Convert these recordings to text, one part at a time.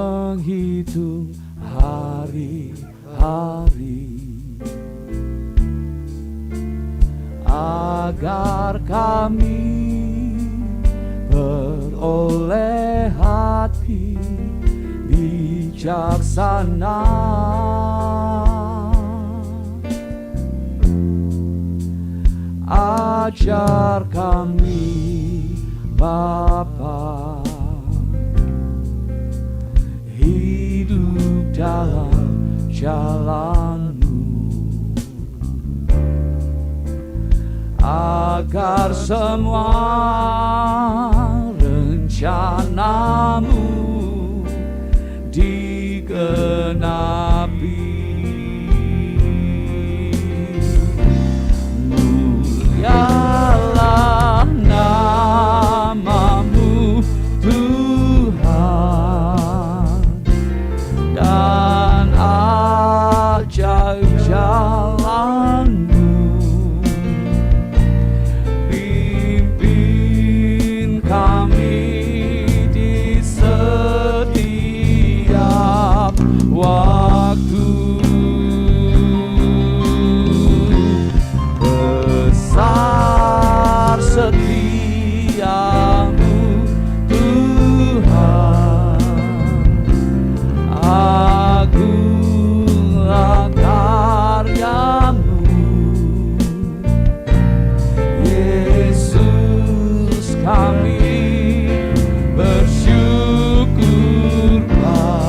menghitung hari-hari agar kami beroleh hati bijaksana. Ajar kami Bapa, hidup dalam jalan-Mu, agar semua rencana-Mu digenapi. Mulialah nama-Mu Tuhan, dan ajaib jalan-Mu. Pimpin kami di setiap waktu. Besar setiamu Tuhan, agunglah karya-Mu. Yesus, kami bersyukur padamu.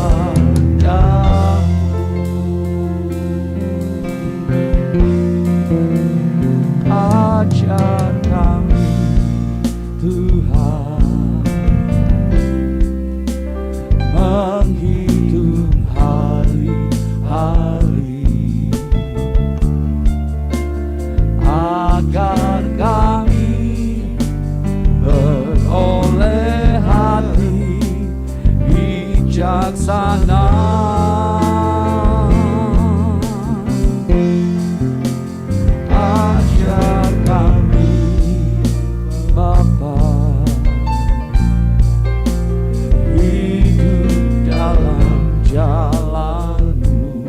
Ajar kami Tuhan menghitung hari-hari agar kami beroleh hati bijaksana. Ajar kami Bapa, hidup dalam jalan-Mu,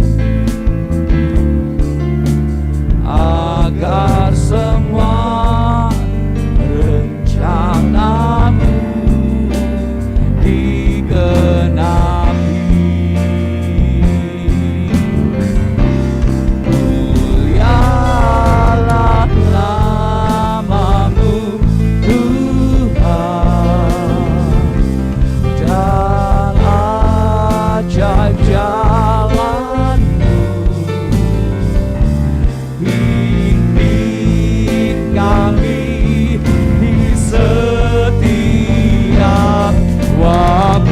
agar semua rencana-Mu digenapi. Mulialah nama-Mu Tuhan, dan ajaib jalan-Mu. Pimpin kami di setiap waktu.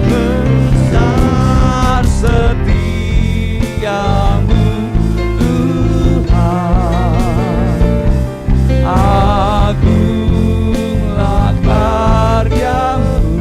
Besar setiamu Tuhan, agunglah karya-Mu.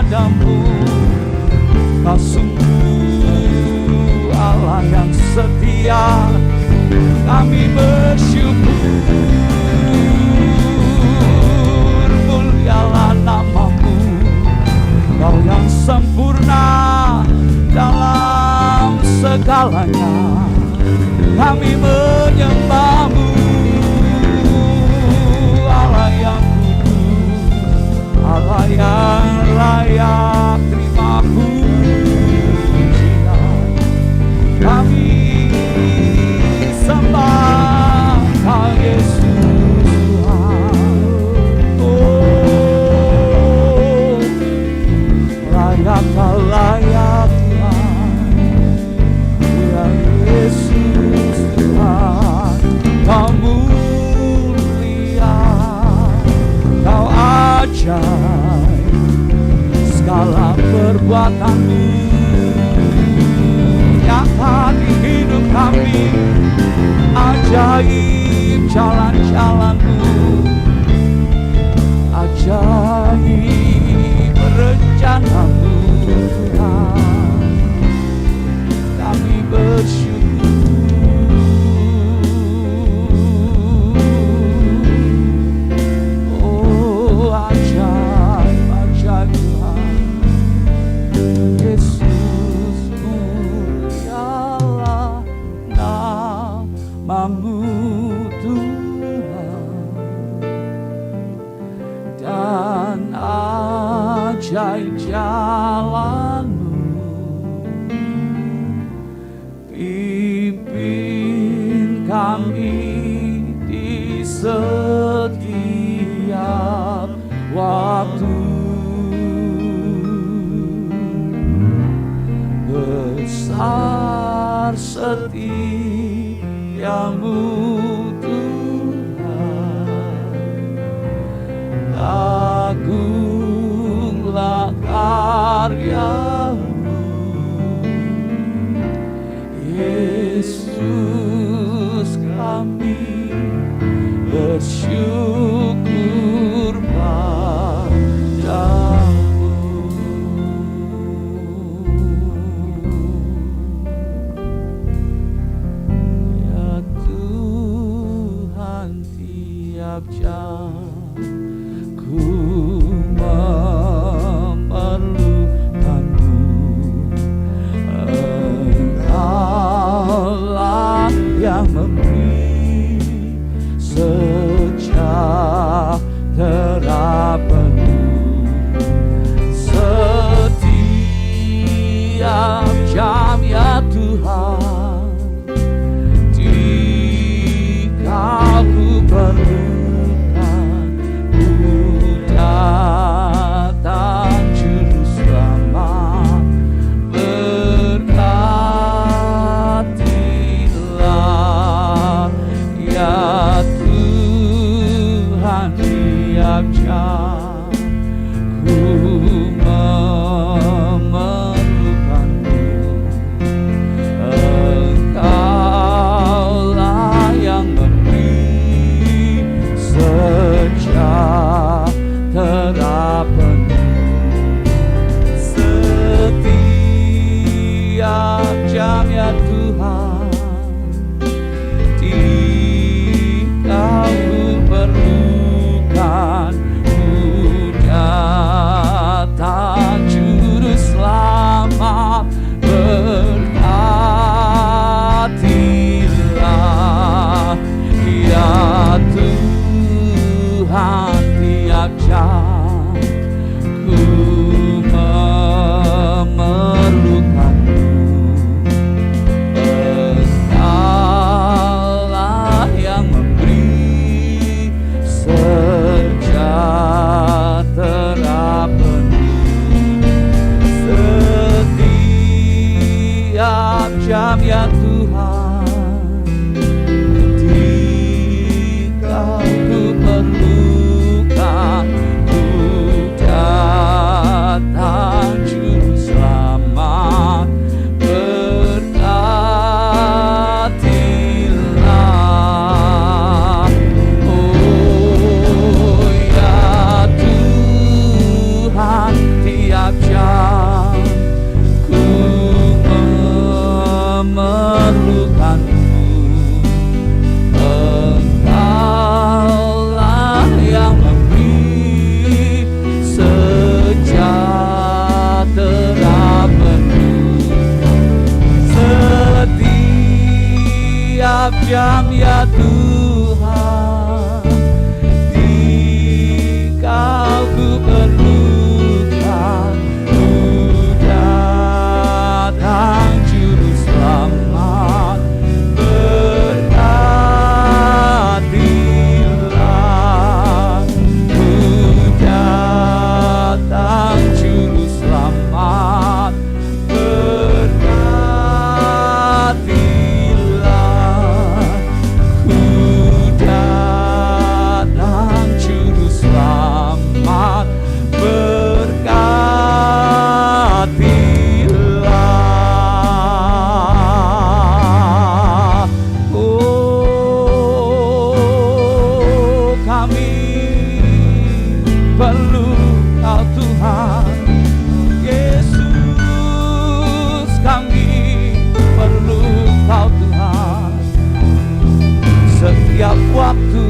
padamu. Kau sungguh Allah yang setia, kami bersyukur, mulialah namamu. Kau yang sempurna dalam segalanya, kami menyembahmu. Allah yang kudus, Allah yang layak terima pujian, kami sembah Kau Yesus Tuhan. Oh, layak Kau, layak Tuhan, ya Yesus Tuhan. Kau mulia, Kau ajaib, segala perbuatanmu nyata di hidup kami. Ajaib jalan-jalanmu, ajaib rencanamu Tuhan. Kami bersyukur. Oh, ajaib, ajaib Tuhan. Yesus, mulialah namamu Tuhan, dan ajaib jalanmu. Pimpin kami di setiap waktu. Besar setiamu Tuhan, agunglah karyamu. Yesus, kami bersyukur padamu. Ya Tuhan, tiap jam ku memerlukanmu. Engkaulah yang memberi sejahtera penuh. Setiap jam ya Tuhan, jika ku perlukan, ku datang juru selamat. Berkatilah ya Tuhan, tiap jam ku memerlukanmu. Engkaulah yang memberi sejahtera penuh. Setiap jam ya Tuhan, jika ku perlukan, ku datang juru selamat. Berkatilah ya Tuhan, tiap jam ku memerlukanmu. Engkaulah yang memberi sejahtera penuh. Setiap jam ya Tuhan, jika ku perlukan, ku datang kami perlu Kau Tuhan. Yesus, kami perlu Kau Tuhan. Setiap waktu,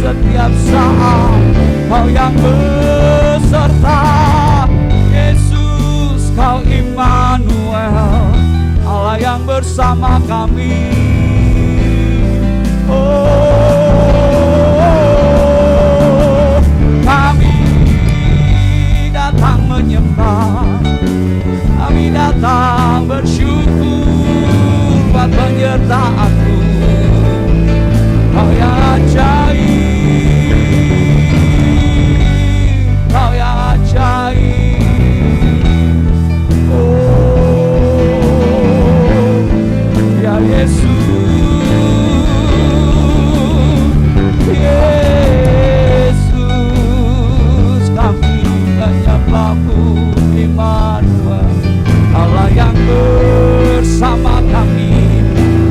setiap saat Kau yang beserta. Yesus, Kau Immanuel, Allah yang bersama kami. Oh, kami datang menyembah, kami datang bersyukur buat penyertaan-Mu. Kau yang ajaib, Kau yang ajaib. Oh, ya Yesus, Yesus, kami menyembah-Mu, Immanuel, Allah yang bersama kami,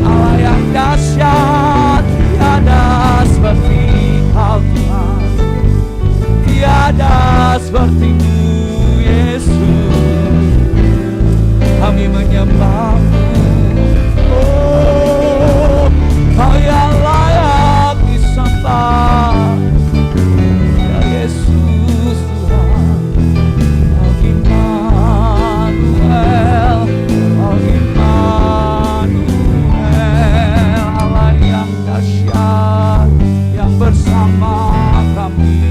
Allah yang dahsyat. Tiada seperti Kau Tuhan, tiada seperti-Mu Yesus. Kami menyembah-Mu, oh, Kau yang layak disembah, ya Yesus Tuhan. Kau Immanuel, Kau Immanuel, Allah yang dahsyat, yang bersama kami.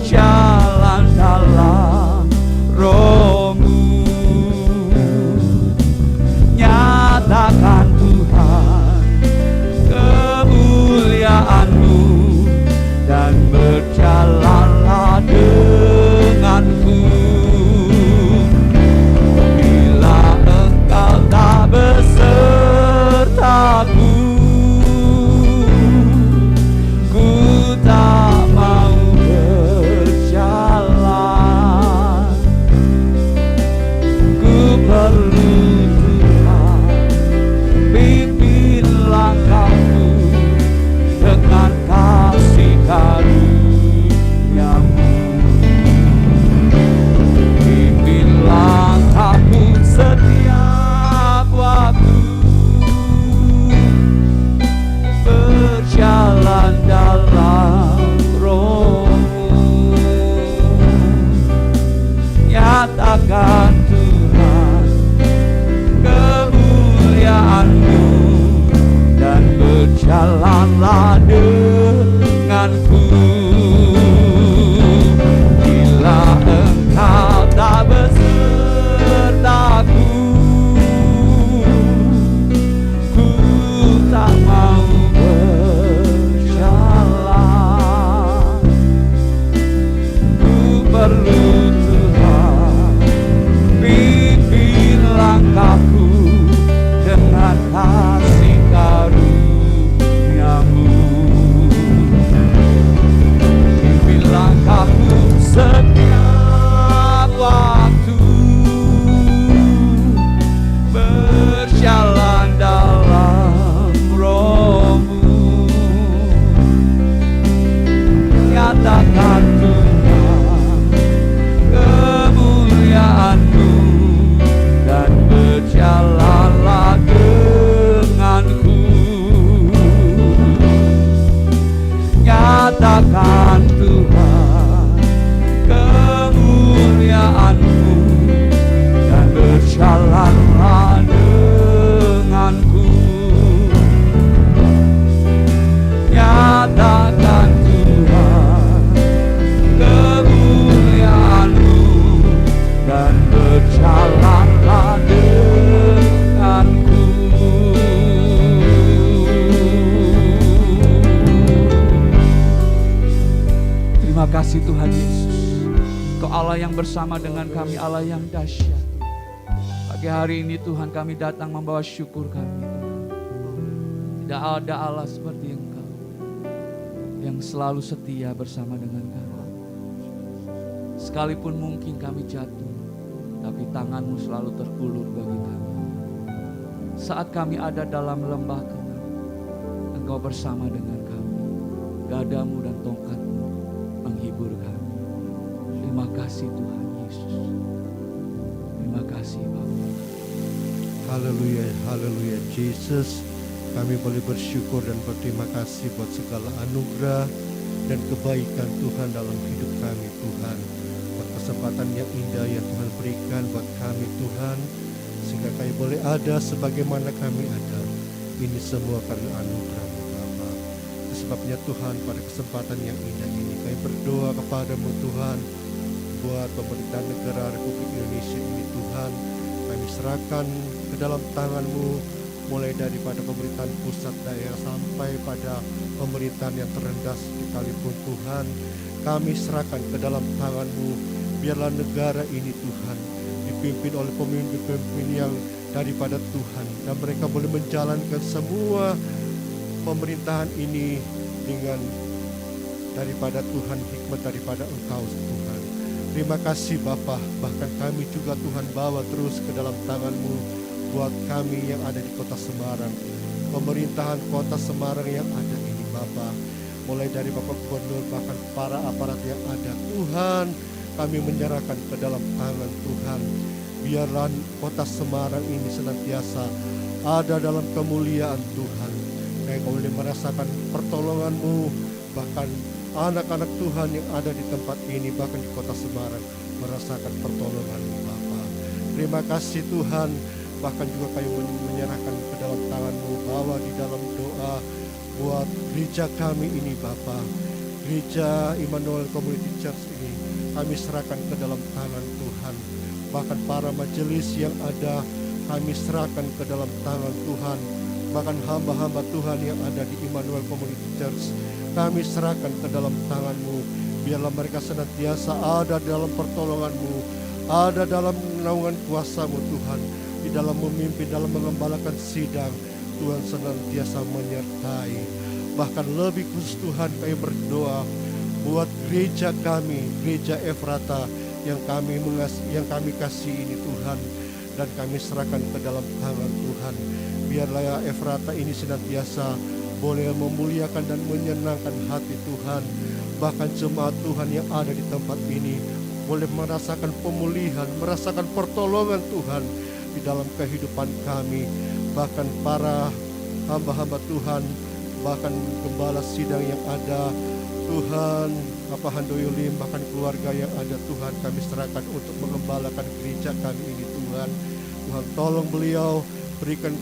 berjalan dalam Roh-Mu. Nyatakan Tuhan kemuliaan-Mu dan berjalanlah denganku. Bila Engkau tak besertaku, ku tak mau berjalan. Ku perlu Tuhan, pimpin langkahku dengan kasih karunia-Mu. Pimpin langkahku setiap waktu, berjalan dalam Roh-Mu. Nyatakan Tuhan kemuliaan-Mu dan berjalanlah denganku. Bila Engkau tak besertaku, ku tak mau berjalan. Ku perlu Tuhan, pimpin langkahku dengan kasih karunia-Mu. Pimpin langkahku setiap waktu, berjalan dalam Roh-Mu. Nyatakan Tuhan kemuliaan-Mu dan berjalanlah denganku. Nyatakan Tuhan kemuliaan-Mu dan berjalanlah denganku. Nyatakan Tuhan kemuliaan-Mu dan berjalanlah denganku. Terima kasih Tuhan Yesus, Kau Allah yang bersama dengan kami, Allah yang dahsyat. Pagi hari ini Tuhan kami datang membawa syukur kami, Tuhan. Tidak ada Allah seperti Engkau yang selalu setia bersama dengan kami. Sekalipun mungkin kami jatuh, tapi tangan-Mu selalu terulur bagi kami. Saat kami ada dalam lembah gelap, Engkau bersama dengan kami. Gadamu dan tongkat-Mu menghibur kami. Terima kasih Tuhan Yesus. Terima kasih Bapa. Haleluya, haleluya Jesus. Kami boleh bersyukur dan berterima kasih buat segala anugerah dan kebaikan Tuhan dalam hidup kami Tuhan. Buat kesempatan yang indah yang Tuhan berikan buat kami Tuhan, sehingga kami boleh ada sebagaimana kami ada. Ini semua karena anugerah-Mu Bapa. Itu sebabnya Tuhan pada kesempatan yang indah ini kami berdoa kepada-Mu Tuhan, buat pemerintahan negara Republik Indonesia ini Tuhan. Kami serahkan ke dalam tangan-Mu, mulai daripada pemerintahan pusat, daerah sampai pada pemerintahan yang terendah sekalipun Tuhan. Kami serahkan ke dalam tangan-Mu. Biarlah negara ini Tuhan dipimpin oleh pemimpin-pemimpin yang daripada Tuhan, dan mereka boleh menjalankan semua pemerintahan ini dengan daripada Tuhan, hikmat daripada Engkau Tuhan. Terima kasih Bapa. Bahkan kami juga Tuhan bawa terus ke dalam tangan-Mu buat kami yang ada di kota Semarang, pemerintahan kota Semarang yang ada ini Bapa, mulai dari Bapak Gubernur bahkan para aparat yang ada Tuhan, kami menyerahkan ke dalam tangan Tuhan. Biarlah kota Semarang ini senantiasa ada dalam kemuliaan Tuhan. Kami boleh merasakan pertolongan-Mu, bahkan anak-anak Tuhan yang ada di tempat ini, bahkan di kota Semarang, merasakan pertolongan-Mu Bapa. Terima kasih Tuhan. Bahkan juga kami menyerahkan ke dalam tangan-Mu, bawa di dalam doa buat gereja kami ini Bapa. gereja Immanuel Community Church ini kami serahkan ke dalam tangan Tuhan. Bahkan para majelis yang ada kami serahkan ke dalam tangan Tuhan. Bahkan hamba-hamba Tuhan yang ada di Immanuel Community Church kami serahkan ke dalam tangan-Mu. Biarlah mereka senantiasa ada dalam pertolongan-Mu, ada dalam naungan kuasa-Mu Tuhan, di dalam memimpin, dalam mengembalakan sidang. Tuhan senantiasa menyertai. Bahkan lebih khusus Tuhan kami berdoa buat gereja kami, gereja Efrata yang kami kasih ini Tuhan, dan kami serahkan ke dalam tangan Tuhan. Biarlah Efrata ini senantiasa boleh memuliakan dan menyenangkan hati Tuhan. Bahkan jemaat Tuhan yang ada di tempat ini boleh merasakan pemulihan, merasakan pertolongan Tuhan di dalam kehidupan kami. Bahkan para hamba-hamba Tuhan, bahkan gembala sidang yang ada Tuhan, Bapak Handoyo Lim, bahkan keluarga yang ada Tuhan, kami serahkan untuk mengembalakan gereja kami ini Tuhan. Tuhan tolong beliau, berikan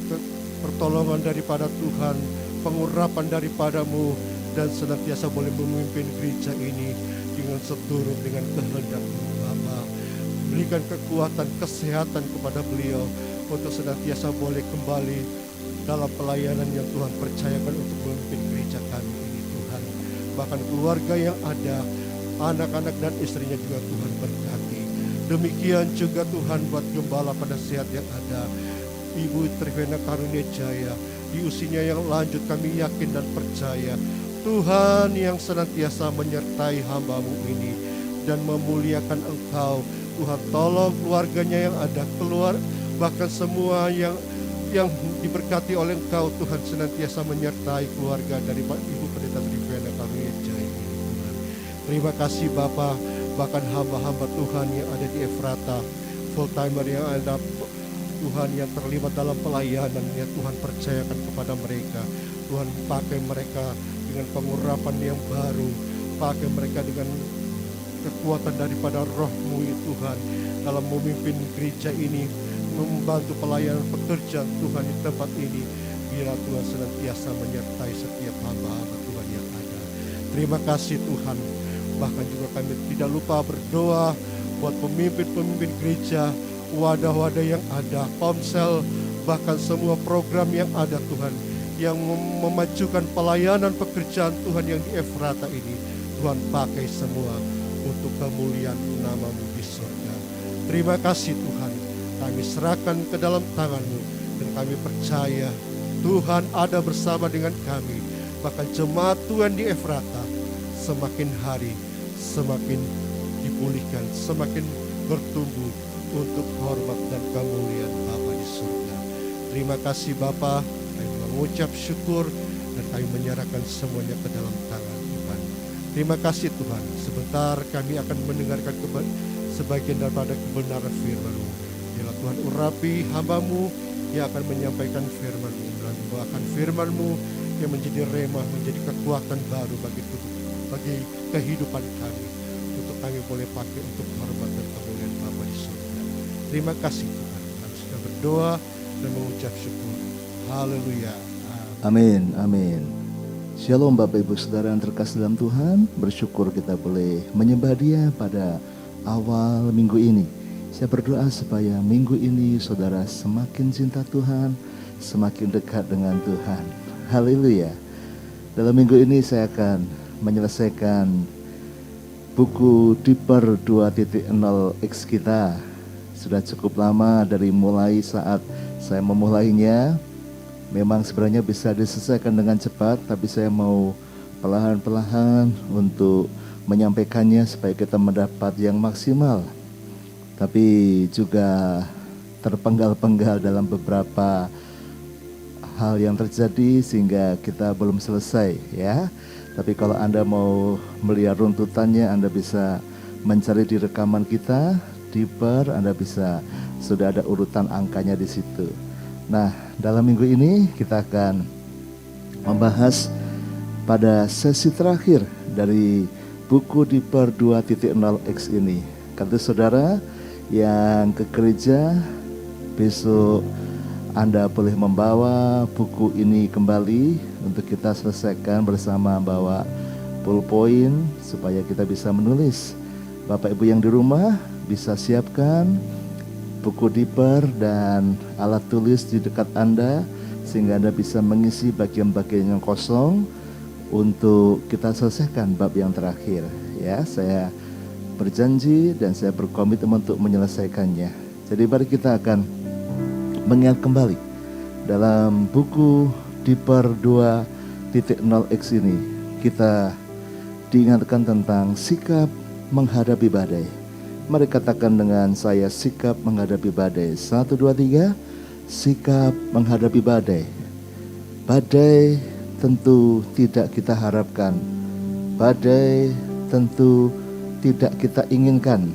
pertolongan daripada Tuhan, pengurapan daripada-Mu, dan senantiasa boleh memimpin gereja ini dengan seturut dengan kehendak-Mu Bapa. Berikan kekuatan, kesehatan kepada beliau untuk senantiasa boleh kembali dalam pelayanan yang Tuhan percayakan untuk memimpin gereja kami ini Tuhan. Bahkan keluarga yang ada, anak-anak dan istrinya juga Tuhan berkati. Demikian juga Tuhan buat gembala penasehat yang ada, Ibu Trivena Karunia Jaya. Di usianya yang lanjut kami yakin dan percaya Tuhan yang senantiasa menyertai hamba-Mu ini dan memuliakan Engkau. Tuhan tolong keluarganya yang ada, keluar bahkan semua yang diberkati oleh Engkau. Tuhan senantiasa menyertai keluarga dari Ibu Pendeta Trivena Karunia Jaya ini Tuhan. Terima kasih Bapa. Bahkan hamba-hamba Tuhan yang ada di Efrata, full timer yang ada Tuhan, yang terlibat dalam pelayanan yang Tuhan percayakan kepada mereka. Tuhan pakai mereka dengan pengurapan yang baru, pakai mereka dengan kekuatan daripada Roh-Mu ya Tuhan, dalam memimpin gereja ini, membantu pelayanan pekerjaan Tuhan di tempat ini. Biar Tuhan senantiasa menyertai setiap hamba-hamba Tuhan yang ada. Terima kasih Tuhan. Bahkan juga kami tidak lupa berdoa buat pemimpin-pemimpin gereja, wadah-wadah yang ada, Komsel, bahkan semua program yang ada Tuhan, yang memajukan pelayanan pekerjaan Tuhan yang di Efrata ini. Tuhan pakai semua untuk kemuliaan nama-Mu di surga. Terima kasih Tuhan. Kami serahkan ke dalam tangan-Mu, dan kami percaya Tuhan ada bersama dengan kami. Bahkan jemaat Tuhan di Efrata semakin hari semakin dipulihkan, semakin bertumbuh untuk hormat dan kemuliaan Bapa di surga. Terima kasih Bapa. Kami mengucap syukur dan kami menyerahkan semuanya ke dalam tangan Tuhan. Terima kasih Tuhan. Sebentar kami akan mendengarkan sebagian daripada kebenaran firman-Mu. Biarlah Tuhan urapi hamba-Mu yang akan menyampaikan firman-Mu, dan bahkan firman-Mu yang menjadi remah, menjadi kekuatan baru bagi kehidupan kami, untuk kami boleh pakai untuk hormat dan kemuliaan Bapa di surga. Terima kasih Tuhan. Kami sudah berdoa dan mengucap syukur. Haleluya. Amin, amin. Shalom Bapak Ibu Saudara yang terkasih dalam Tuhan. Bersyukur kita boleh menyembah Dia pada awal minggu ini. Saya berdoa supaya minggu ini saudara semakin cinta Tuhan, semakin dekat dengan Tuhan. Haleluya. Dalam minggu ini saya akan menyelesaikan buku Deeper 2.0X kita. Sudah cukup lama dari mulai saat saya memulainya. Memang sebenarnya bisa diselesaikan dengan cepat, tapi saya mau perlahan-perlahan untuk menyampaikannya supaya kita mendapat yang maksimal. Tapi juga terpenggal-penggal dalam beberapa hal yang terjadi sehingga kita belum selesai ya. Tapi kalau Anda mau melihat runtutannya, Anda bisa mencari di rekaman kita, Deeper, Anda bisa, sudah ada urutan angkanya di situ. Nah, dalam minggu ini kita akan membahas pada sesi terakhir dari buku Deeper 2.0X ini. Kata saudara yang ke gereja, besok Anda boleh membawa buku ini kembali untuk kita selesaikan bersama, bawa pulpoin supaya kita bisa menulis. Bapak Ibu yang di rumah bisa siapkan buku Dipper dan alat tulis di dekat Anda sehingga Anda bisa mengisi bagian-bagian yang kosong untuk kita selesaikan bab yang terakhir. Ya, saya berjanji dan saya berkomitmen untuk menyelesaikannya. Jadi mari kita akan mengingat kembali dalam buku Dipper 2.0x ini kita diingatkan tentang sikap menghadapi badai. Mari katakan dengan saya, sikap menghadapi badai. 1, 2, 3. Sikap menghadapi badai. Badai tentu tidak kita harapkan. Badai tentu tidak kita inginkan.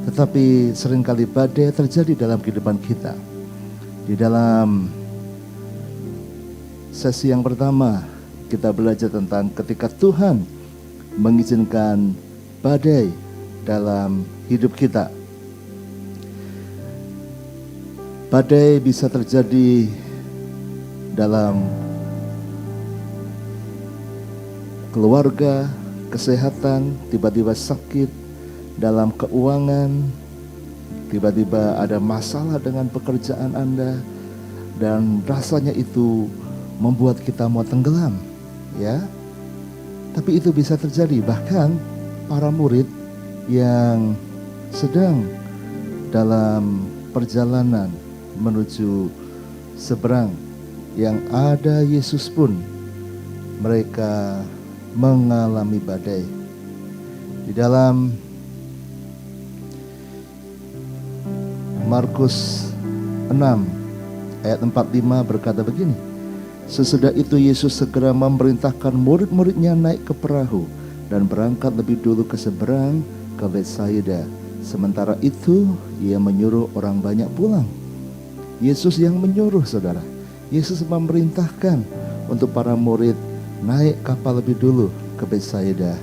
Tetapi seringkali badai terjadi dalam kehidupan kita. Di dalam sesi yang pertama kita belajar tentang ketika Tuhan mengizinkan badai dalam hidup kita. Badai bisa terjadi dalam keluarga, kesehatan, tiba-tiba sakit, dalam keuangan, tiba-tiba ada masalah dengan pekerjaan Anda, dan rasanya itu membuat kita mau tenggelam, ya. Tapi itu bisa terjadi. Bahkan para murid yang sedang dalam perjalanan menuju seberang yang ada Yesus pun mereka mengalami badai. Di dalam Markus 6 ayat 45 berkata begini, sesudah itu Yesus segera memerintahkan murid-muridnya naik ke perahu dan berangkat lebih dulu ke seberang ke Betsaida. Sementara itu ia menyuruh orang banyak pulang. Yesus yang menyuruh, saudara. Yesus memerintahkan untuk para murid naik kapal lebih dulu ke Betsaida.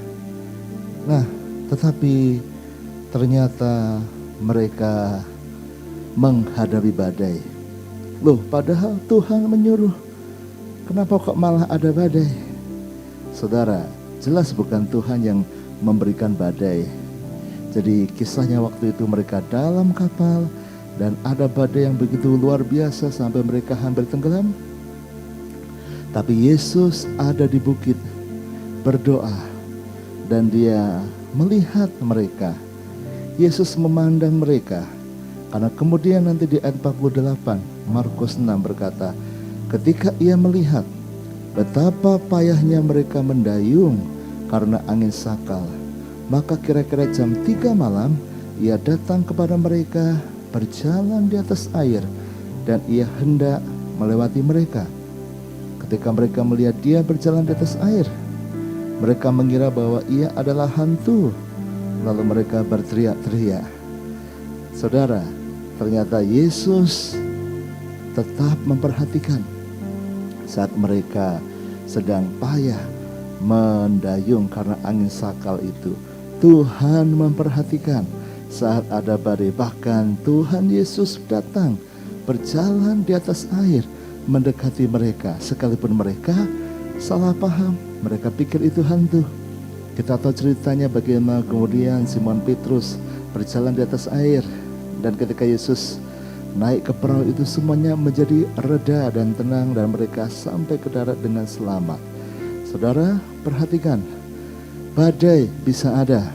Nah, tetapi ternyata mereka menghadapi badai. Loh, padahal Tuhan menyuruh. Kenapa kok malah ada badai? Saudara, jelas bukan Tuhan yang memberikan badai. Jadi kisahnya waktu itu mereka dalam kapal dan ada badai yang begitu luar biasa sampai mereka hampir tenggelam. Tapi Yesus ada di bukit berdoa dan dia melihat mereka. Yesus memandang mereka. Karena kemudian nanti di ayat 48 Markus 6 berkata, ketika ia melihat betapa payahnya mereka mendayung karena angin sakal, maka kira-kira jam 3 malam ia datang kepada mereka berjalan di atas air dan ia hendak melewati mereka. Ketika mereka melihat dia berjalan di atas air, mereka mengira bahwa ia adalah hantu. Lalu mereka berteriak-teriak. Saudara, ternyata Yesus tetap memperhatikan saat mereka sedang payah mendayung karena angin sakal itu. Tuhan memperhatikan saat ada badai. Bahkan Tuhan Yesus datang berjalan di atas air mendekati mereka. Sekalipun mereka salah paham, mereka pikir itu hantu. Kita tahu ceritanya bagaimana kemudian Simon Petrus berjalan di atas air. Dan ketika Yesus naik ke perahu itu, semuanya menjadi reda dan tenang dan mereka sampai ke darat dengan selamat. Saudara, perhatikan, badai bisa ada.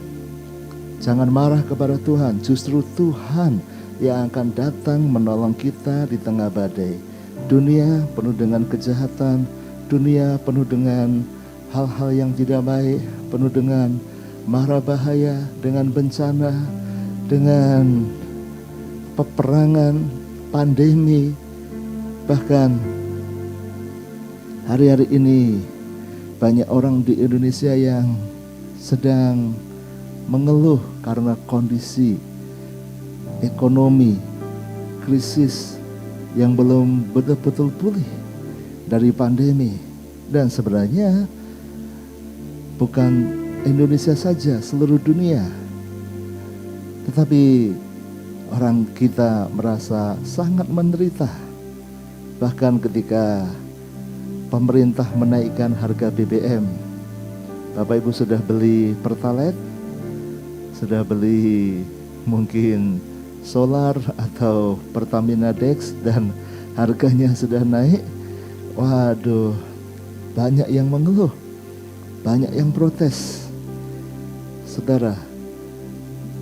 Jangan marah kepada Tuhan. Justru Tuhan yang akan datang menolong kita di tengah badai. Dunia penuh dengan kejahatan, dunia penuh dengan hal-hal yang tidak baik, penuh dengan mara bahaya, dengan bencana, dengan peperangan, pandemi. Bahkan hari-hari ini banyak orang di Indonesia yang sedang mengeluh karena kondisi ekonomi krisis yang belum betul-betul pulih dari pandemi. Dan sebenarnya bukan Indonesia saja, seluruh dunia. Tetapi orang kita merasa sangat menderita. Bahkan ketika pemerintah menaikkan harga BBM, Bapak Ibu sudah beli Pertalite? Sudah beli mungkin solar atau Pertamina Dex dan harganya sudah naik? Waduh, banyak yang mengeluh, banyak yang protes, saudara.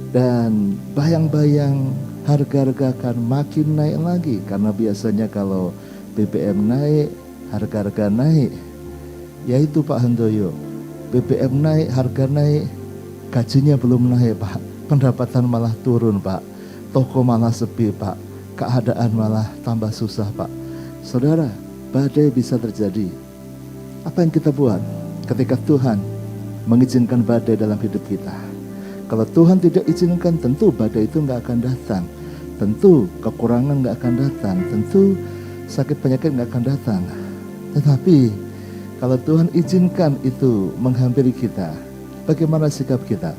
Dan bayang-bayang harga-harga akan makin naik lagi, karena biasanya kalau BBM naik, harga-harga naik. Yaitu Pak Handoyo, BBM naik, harga naik, gajinya belum naik Pak, pendapatan malah turun Pak, toko malah sepi Pak, keadaan malah tambah susah Pak. Saudara, badai bisa terjadi. Apa yang kita buat ketika Tuhan mengizinkan badai dalam hidup kita? Kalau Tuhan tidak izinkan, tentu badai itu nggak akan datang, tentu kekurangan nggak akan datang, tentu sakit penyakit nggak akan datang. Tetapi kalau Tuhan izinkan itu menghampiri kita, bagaimana sikap kita?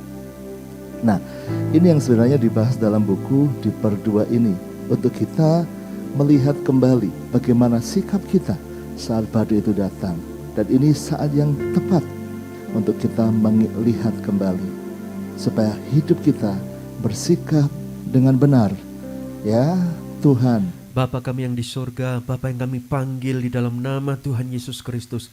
Nah, ini yang sebenarnya dibahas dalam buku di per 2 ini, untuk kita melihat kembali bagaimana sikap kita saat badai itu datang. Dan ini saat yang tepat untuk kita melihat kembali, supaya hidup kita bersikap dengan benar. Ya Tuhan, Bapa kami yang di surga, Bapa yang kami panggil di dalam nama Tuhan Yesus Kristus,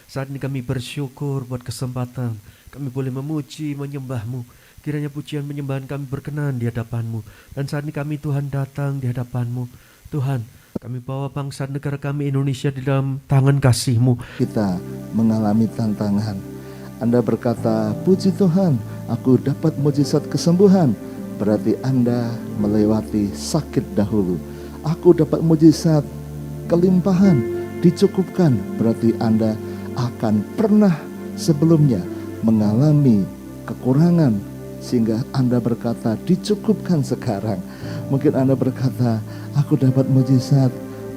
saat ini kami bersyukur buat kesempatan kami boleh memuji, menyembah-Mu. Kiranya pujian penyembahan kami berkenan di hadapan-Mu. Dan saat ini kami Tuhan datang di hadapan-Mu. Tuhan, kami bawa bangsa negara kami Indonesia di dalam tangan kasih-Mu. kita mengalami tantangan. Anda berkata, puji Tuhan, aku dapat mujizat kesembuhan. Berarti Anda melewati sakit dahulu. Aku dapat mujizat kelimpahan, dicukupkan. Berarti Anda akan pernah sebelumnya mengalami kekurangan, sehingga Anda berkata, dicukupkan sekarang. Mungkin Anda berkata, aku dapat mujizat,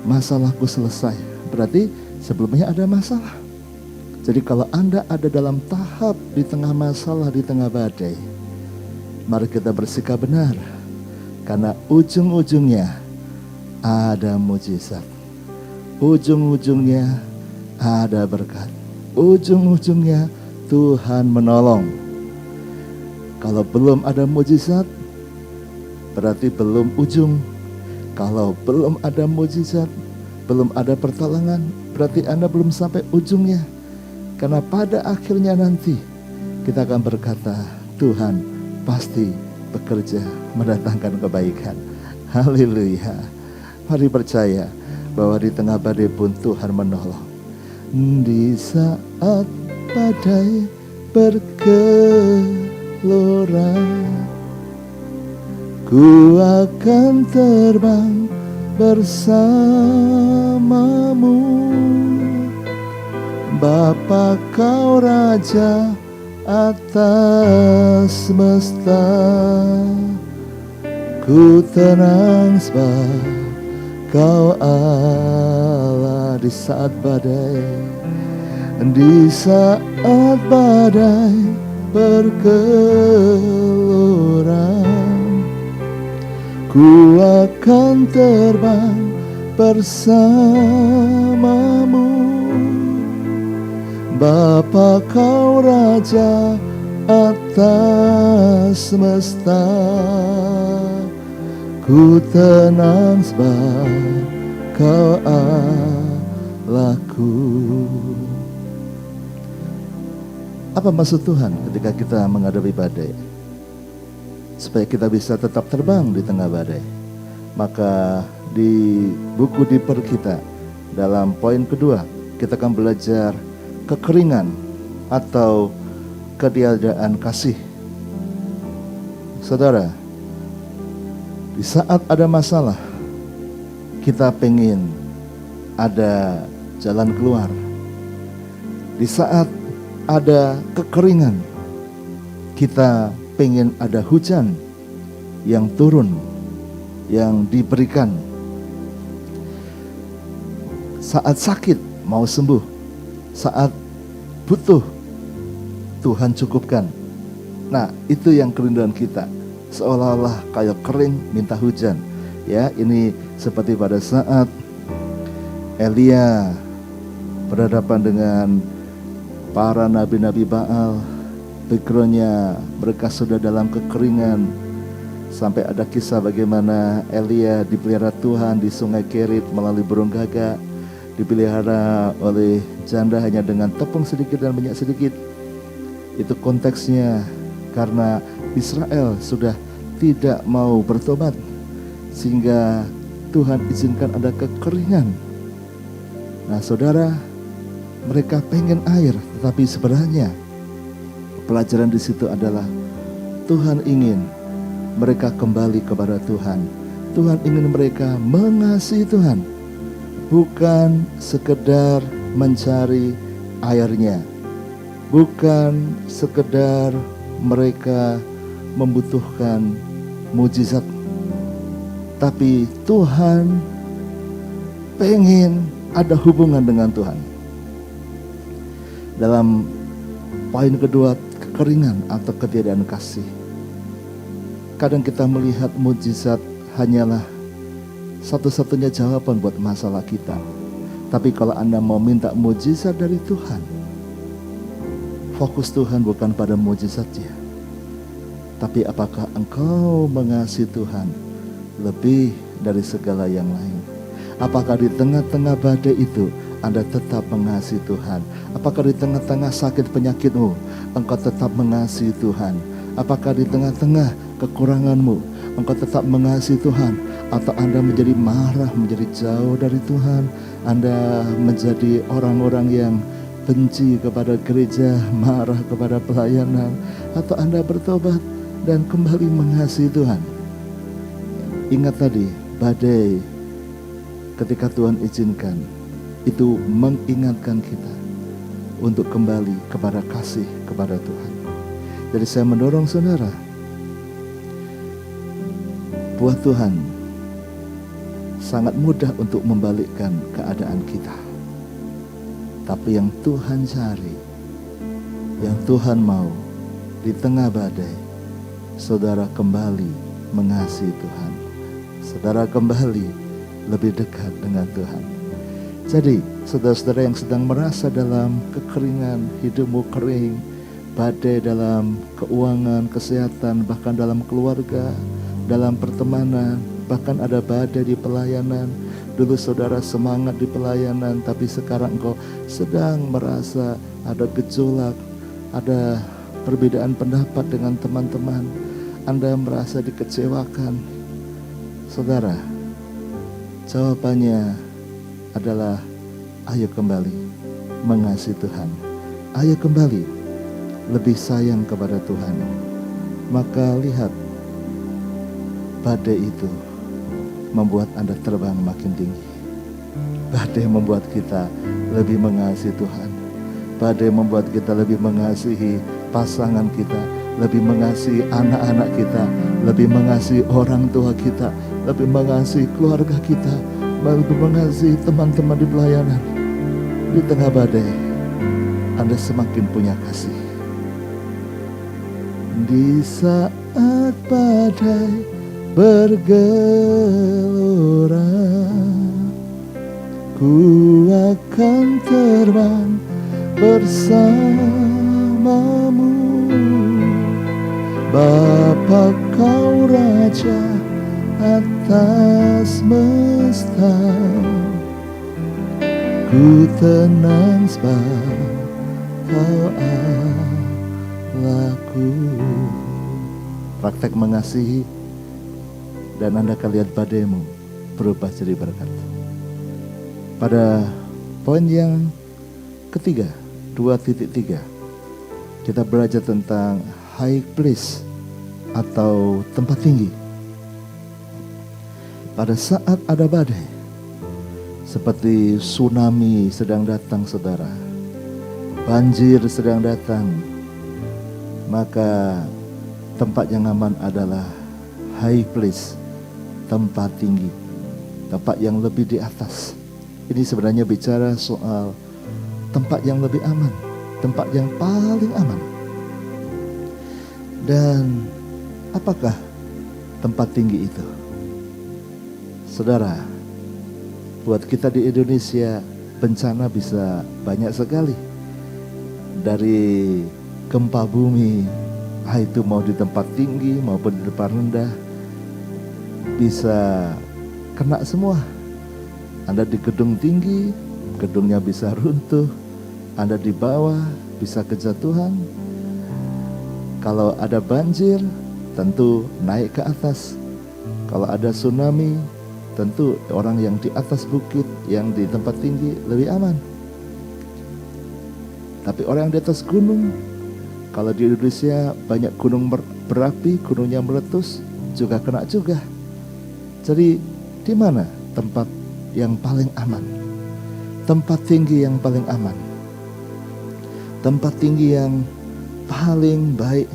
masalahku selesai. Berarti sebelumnya ada masalah. Jadi kalau Anda ada dalam tahap di tengah masalah, di tengah badai, mari kita bersikap benar. Karena ujung-ujungnya ada mujizat. Ujung-ujungnya ada berkat. Ujung-ujungnya Tuhan menolong. Kalau belum ada mujizat, berarti belum ujung. Kalau belum ada mujizat, belum ada pertolongan, berarti Anda belum sampai ujungnya. Karena pada akhirnya nanti kita akan berkata, Tuhan pasti bekerja mendatangkan kebaikan. Haleluya. Mari percaya bahwa di tengah badai pun Tuhan menolong. Di saat badai bergelora, ku akan terbang bersamamu. Bapa kau Raja atas semesta, ku tenang sebab kau Allah. Di saat badai, di saat badai bergelora, ku akan terbang bersamamu. Bapa kau Raja atas semesta, ku tenang sebab kau Allahku. Apa maksud Tuhan ketika kita menghadapi badai? Supaya kita bisa tetap terbang di tengah badai. Maka di buku Diper kita, dalam poin kedua, kita akan belajar kekeringan atau ketiadaan kasih. Saudara, di saat ada masalah, kita pengen ada jalan keluar. Di saat ada kekeringan, kita pengen ada hujan yang turun, yang diberikan. Saat sakit mau sembuh, saat butuh Tuhan cukupkan. Nah, itu yang kerinduan kita. Seolah-olah kayak kering minta hujan. Ya, ini seperti pada saat Elia berhadapan dengan para nabi-nabi Baal, backgroundnya mereka sudah dalam kekeringan. Sampai ada kisah bagaimana Elia dipelihara Tuhan di sungai Kerit melalui burung gagak, dipelihara oleh janda hanya dengan tepung sedikit dan minyak sedikit. Itu konteksnya karena Israel sudah tidak mau bertobat, sehingga Tuhan izinkan ada kekeringan. Nah saudara, mereka pengen air, tetapi sebenarnya pelajaran di situ adalah Tuhan ingin mereka kembali kepada Tuhan. Tuhan ingin mereka mengasihi Tuhan, bukan sekedar mencari airnya, bukan sekedar mereka membutuhkan mujizat, tapi Tuhan pengen ada hubungan dengan Tuhan. Dalam poin kedua, kekeringan atau ketiadaan kasih. Kadang kita melihat mujizat hanyalah satu-satunya jawaban buat masalah kita. Tapi kalau Anda mau minta mujizat dari Tuhan, fokus Tuhan bukan pada mujizatnya, tapi apakah engkau mengasihi Tuhan lebih dari segala yang lain? Apakah di tengah-tengah badai itu Anda tetap mengasihi Tuhan? Apakah di tengah-tengah sakit penyakitmu engkau tetap mengasihi Tuhan? Apakah di tengah-tengah kekuranganmu engkau tetap mengasihi Tuhan? Atau Anda menjadi marah, menjadi jauh dari Tuhan? Anda menjadi orang-orang yang benci kepada gereja, marah kepada pelayanan? Atau Anda bertobat dan kembali mengasihi Tuhan? Ingat tadi, badai ketika Tuhan izinkan, itu mengingatkan kita untuk kembali kepada kasih kepada Tuhan. Jadi saya mendorong saudara, buat Tuhan sangat mudah untuk membalikkan keadaan kita. Tapi yang Tuhan cari, yang Tuhan mau, di tengah badai, saudara kembali mengasihi Tuhan. Saudara kembali lebih dekat dengan Tuhan. Jadi saudara-saudara yang sedang merasa dalam kekeringan, hidupmu kering, badai dalam keuangan, kesehatan, bahkan dalam keluarga, dalam pertemanan, bahkan ada badai di pelayanan. Dulu saudara semangat di pelayanan, tapi sekarang engkau sedang merasa ada gejolak, ada perbedaan pendapat dengan teman-teman, Anda merasa dikecewakan. Saudara, jawabannya adalah ayo kembali mengasihi Tuhan. Ayo kembali lebih sayang kepada Tuhan. Maka lihat, badai itu membuat Anda terbang makin tinggi. Badai membuat kita lebih mengasihi Tuhan. Badai membuat kita lebih mengasihi pasangan kita, lebih mengasihi anak-anak kita, lebih mengasihi orang tua kita, lebih mengasihi keluarga kita, lebih mengasihi teman-teman di pelayanan. Di tengah badai, Anda semakin punya kasih. Di saat badai bergelora, ku akan terbang bersamamu. Bapa kau Raja atas semesta, ku tenang sebab kau Allahku. Praktek mengasihi dan Anda akan lihat badaimu berubah jadi berkat. Pada poin yang ketiga, 2.3, kita belajar tentang high place atau tempat tinggi. Pada saat ada badai, seperti tsunami sedang datang saudara, banjir sedang datang, maka tempat yang aman adalah high place, tempat tinggi, tempat yang lebih di atas. Ini sebenarnya bicara soal tempat yang lebih aman, tempat yang paling aman. Dan apakah tempat tinggi itu? Saudara, buat kita di Indonesia bencana bisa banyak sekali. dari gempa bumi, itu mau di tempat tinggi maupun di tempat rendah, bisa kena semua. Anda di gedung tinggi, gedungnya bisa runtuh. Anda di bawah, bisa kejatuhan. Kalau ada banjir, tentu naik ke atas. Kalau ada tsunami, tentu orang yang di atas bukit, yang di tempat tinggi lebih aman. Tapi orang yang di atas gunung, kalau di Indonesia banyak gunung berapi, gunungnya meletus, juga kena juga. Jadi di mana tempat yang paling aman? Tempat tinggi yang paling aman. Tempat tinggi yang paling baik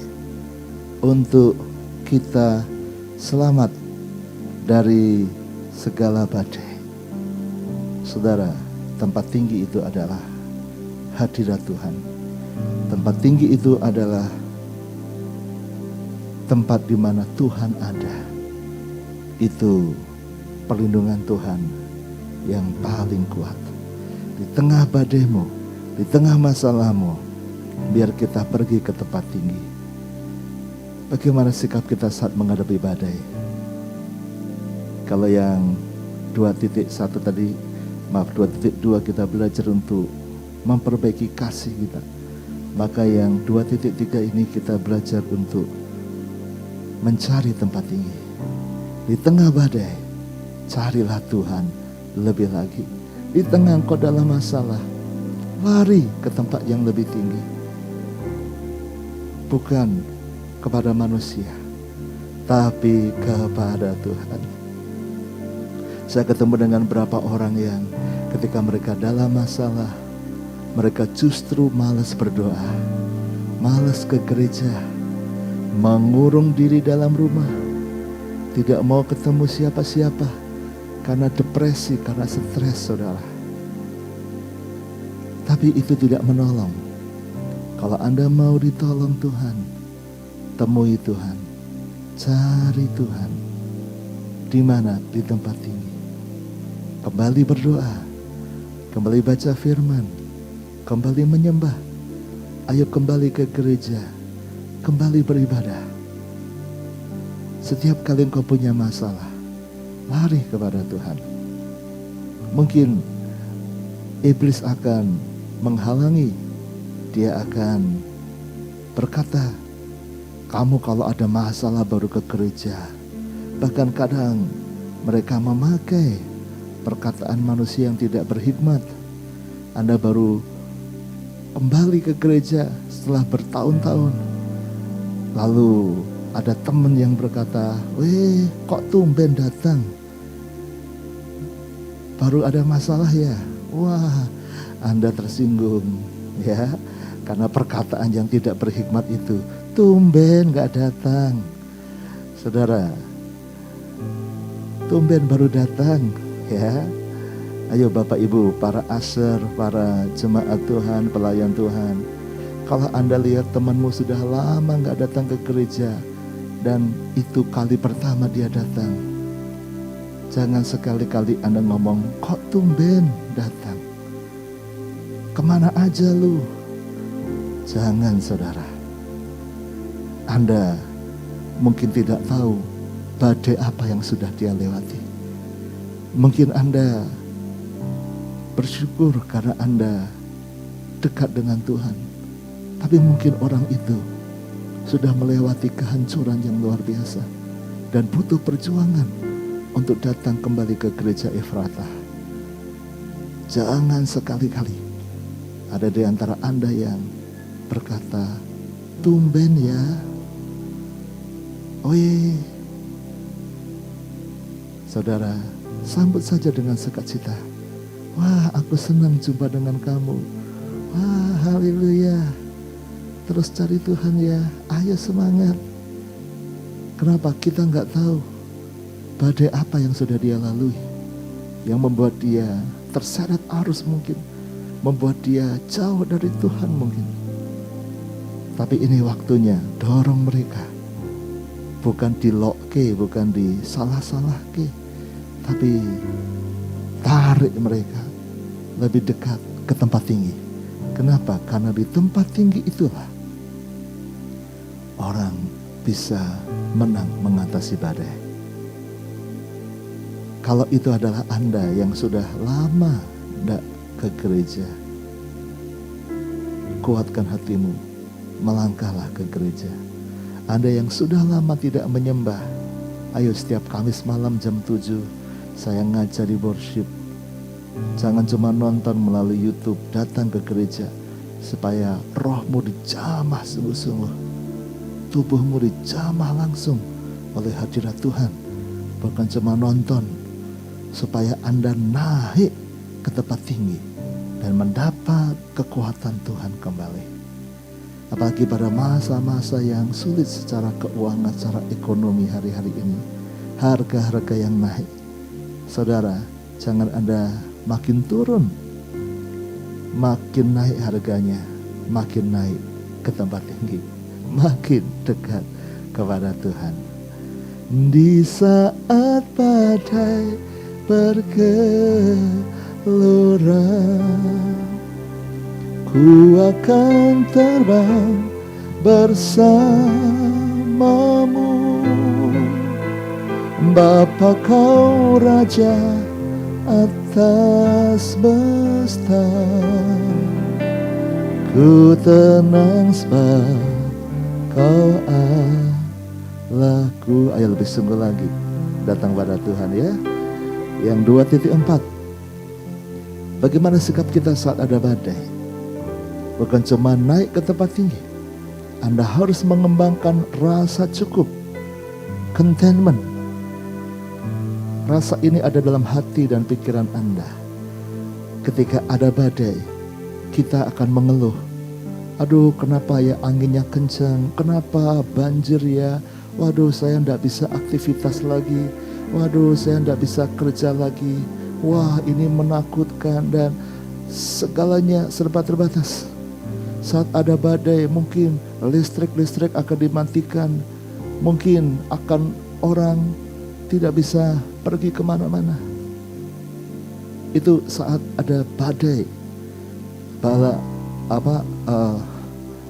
untuk kita selamat dari segala badai. Saudara, tempat tinggi itu adalah hadirat Tuhan. Tempat tinggi itu adalah tempat di mana Tuhan ada. Itu perlindungan Tuhan yang paling kuat. Di tengah badaimu, di tengah masalahmu, biar kita pergi ke tempat tinggi. Bagaimana sikap kita saat menghadapi badai? Kalau yang 2.1 tadi, 2.2 kita belajar untuk memperbaiki kasih kita. Maka yang 2.3 ini kita belajar untuk mencari tempat tinggi. Di tengah badai, carilah Tuhan lebih lagi. Di tengah engkau dalam masalah, lari ke tempat yang lebih tinggi. Bukan kepada manusia, tapi kepada Tuhan. Saya ketemu dengan beberapa orang yang ketika mereka dalam masalah, mereka justru malas berdoa, malas ke gereja, mengurung diri dalam rumah, tidak mau ketemu siapa-siapa karena depresi, karena stres, saudara. Tapi itu tidak menolong. Kalau Anda mau ditolong Tuhan, temui Tuhan, cari Tuhan. Di mana? Di tempat tinggi. Kembali berdoa, kembali baca firman, kembali menyembah. Ayo kembali ke gereja, kembali beribadah. Setiap kali engkau punya masalah, lari kepada Tuhan. Mungkin iblis akan menghalangi. Dia akan berkata, kamu kalau ada masalah baru ke gereja. Bahkan kadang mereka memakai perkataan manusia yang tidak berhikmat. Anda baru kembali ke gereja setelah bertahun-tahun. Lalu ada teman yang berkata, weh kok tumben datang? Baru ada masalah ya? Wah, Anda tersinggung ya, karena perkataan yang tidak berhikmat itu. Tumben gak datang. Saudara, tumben baru datang ya. Ayo Bapak Ibu, para asher, para jemaat Tuhan, pelayan Tuhan. Kalau Anda lihat temanmu sudah lama gak datang ke gereja, dan itu kali pertama dia datang, jangan sekali-kali Anda ngomong, kok tumben datang? Kemana aja lu? Jangan, saudara. Anda mungkin tidak tahu badai apa yang sudah dia lewati. Mungkin Anda bersyukur karena Anda dekat dengan Tuhan. Tapi mungkin orang itu sudah melewati kehancuran yang luar biasa dan butuh perjuangan untuk datang kembali ke gereja Efratah. Jangan sekali-kali ada di antara Anda yang berkata, tumben ya. Oi, saudara, sambut saja dengan sukacita. Wah, aku senang jumpa dengan kamu. Wah, haleluya. Terus cari Tuhan ya. Ayo semangat. Kenapa? Kita nggak tahu badai apa yang sudah dia lalui, yang membuat dia terseret arus mungkin, membuat dia jauh dari Tuhan mungkin. Tapi ini waktunya dorong mereka. Bukan dilokke, bukan disalah-salahke, tapi tarik mereka lebih dekat ke tempat tinggi, ke Kenapa? Karena di tempat tinggi itulah orang bisa menang mengatasi badai. Kalau itu adalah Anda yang sudah lama tidak ke gereja, kuatkan hatimu, melangkahlah ke gereja. Anda yang sudah lama tidak menyembah, ayo setiap Kamis malam jam 7 saya ngajari worship. Jangan cuma nonton melalui YouTube, datang ke gereja supaya rohmu dijamah sungguh-sungguh, tubuhmu dijamah langsung oleh hadirat Tuhan. Bukan cuma nonton, supaya Anda naik ke tempat tinggi dan mendapat kekuatan Tuhan kembali. Apalagi pada masa-masa yang sulit secara keuangan, secara ekonomi hari-hari ini, harga-harga yang naik. Saudara, jangan Anda makin turun, makin naik harganya, makin naik ke tempat tinggi, makin dekat kepada Tuhan. Di saat badai bergelora, ku akan terbang bersamamu. Bapa kau Raja atas semesta, ku tenang sebab kau Allahku. Ayo lebih sungguh lagi datang pada Tuhan ya. Yang 2.4, bagaimana sikap kita saat ada badai? Bukan cuma naik ke tempat tinggi, Anda harus mengembangkan rasa cukup, contentment. Rasa ini ada dalam hati dan pikiran Anda. Ketika ada badai, kita akan mengeluh. Aduh, kenapa ya anginnya kencang? Kenapa banjir ya? Waduh, saya tidak bisa aktivitas lagi. Waduh, saya tidak bisa kerja lagi. Wah, ini menakutkan dan segalanya serba terbatas. Saat ada badai, mungkin listrik akan dimatikan. Mungkin akan orang tidak bisa pergi kemana-mana. Itu saat ada badai,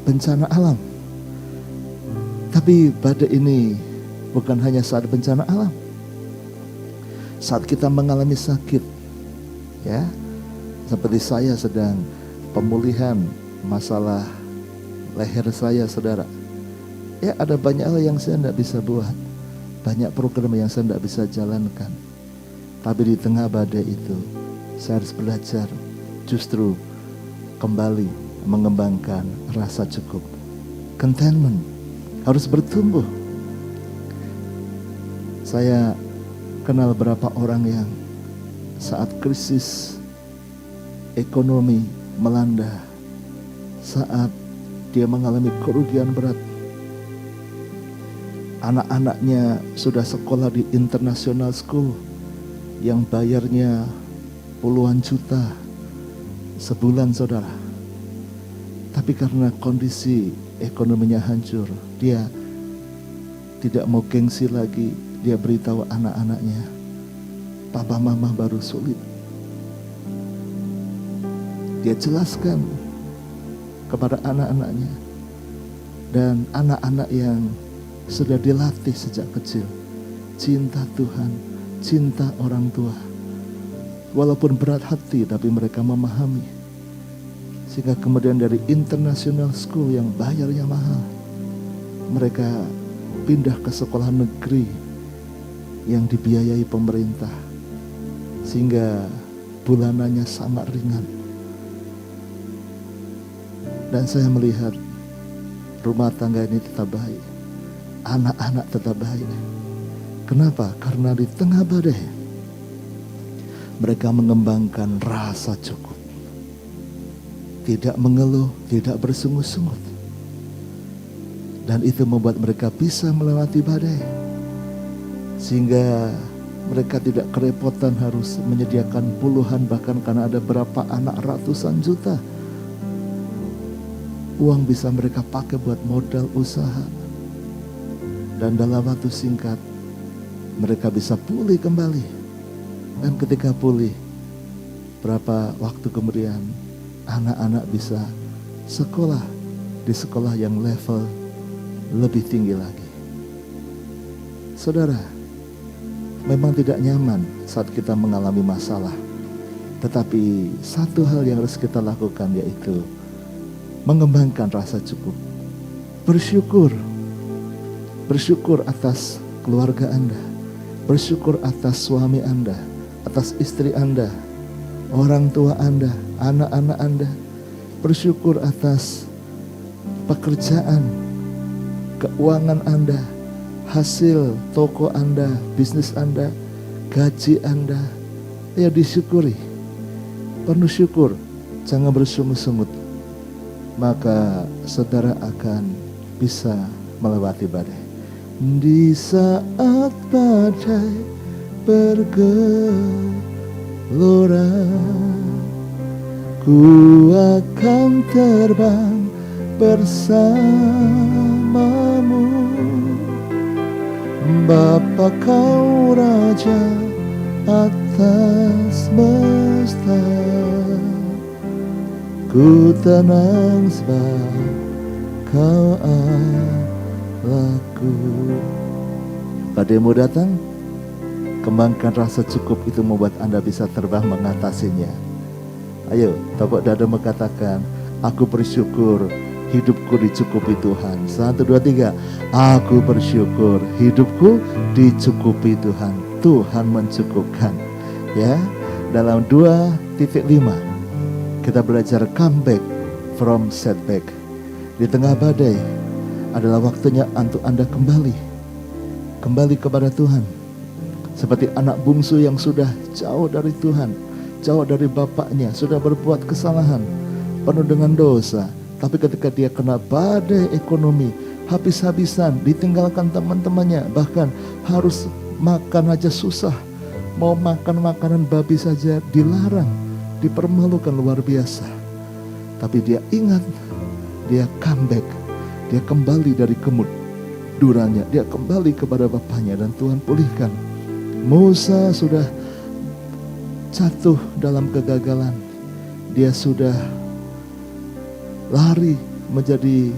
bencana alam. Tapi badai ini bukan hanya saat bencana alam. Saat kita mengalami sakit, ya, seperti saya sedang pemulihan masalah leher saya, saudara. Ya, ada banyak hal yang saya tidak bisa buat, banyak program yang saya tidak bisa jalankan. Tapi di tengah badai itu, saya harus belajar justru kembali mengembangkan rasa cukup. Contentment harus bertumbuh. Saya kenal beberapa orang yang saat krisis ekonomi melanda, saat dia mengalami kerugian berat, anak-anaknya sudah sekolah di international school yang bayarnya puluhan juta sebulan, saudara. Tapi karena kondisi ekonominya hancur, dia tidak mau gengsi lagi. Dia beritahu anak-anaknya, papa mama baru sulit. Dia jelaskan kepada anak-anaknya. Dan anak-anak yang sudah dilatih sejak kecil cinta Tuhan, cinta orang tua, walaupun berat hati tapi mereka memahami. Sehingga kemudian dari international school yang bayarnya mahal, mereka pindah ke sekolah negeri yang dibiayai pemerintah, sehingga bulanannya sangat ringan. Dan saya melihat rumah tangga ini tetap baik, anak-anak tetap baik. Kenapa? Karena di tengah badai mereka mengembangkan rasa cukup, tidak mengeluh, tidak bersungut-sungut. Dan itu membuat mereka bisa melewati badai, sehingga mereka tidak kerepotan harus menyediakan puluhan, bahkan karena ada berapa anak ratusan juta. Uang bisa mereka pakai buat modal usaha. Dan dalam waktu singkat mereka bisa pulih kembali. Dan ketika pulih, berapa waktu kemudian anak-anak bisa sekolah di sekolah yang level lebih tinggi lagi. Saudara, memang tidak nyaman saat kita mengalami masalah. Tetapi satu hal yang harus kita lakukan yaitu mengembangkan rasa cukup. Bersyukur. Bersyukur atas keluarga Anda. Bersyukur atas suami Anda, atas istri Anda, orang tua Anda, anak-anak Anda. Bersyukur atas pekerjaan, keuangan Anda, hasil toko Anda, bisnis Anda, gaji Anda. Ayo disyukuri. Penuh syukur, jangan bersungut-sungut. Maka saudara akan bisa melewati badai. Di saat badai bergelora, ku akan terbang bersamamu. Bapa kau Raja atas semesta, ku tenang sebab kau Allahku. Badai mau datang, kembangkan rasa cukup itu membuat Anda bisa terbang mengatasinya. Ayo, tepuk dada mengatakan, aku bersyukur hidupku dicukupi Tuhan. 1, 2, 3. Aku bersyukur hidupku dicukupi Tuhan. Tuhan mencukupkan. Ya, dalam 2.5 kita belajar comeback from setback. Di tengah badai adalah waktunya untuk Anda kembali kepada Tuhan. Seperti anak bungsu yang sudah jauh dari Tuhan, jauh dari bapaknya, sudah berbuat kesalahan, penuh dengan dosa. Tapi ketika dia kena badai ekonomi, habis-habisan, ditinggalkan teman-temannya, bahkan harus makan aja susah. Mau makan makanan babi saja dilarang, dipermalukan luar biasa. Tapi dia ingat, dia comeback, dia kembali dari kemundurannya, dia kembali kepada bapaknya dan Tuhan pulihkan. Musa sudah jatuh dalam kegagalan, dia sudah lari menjadi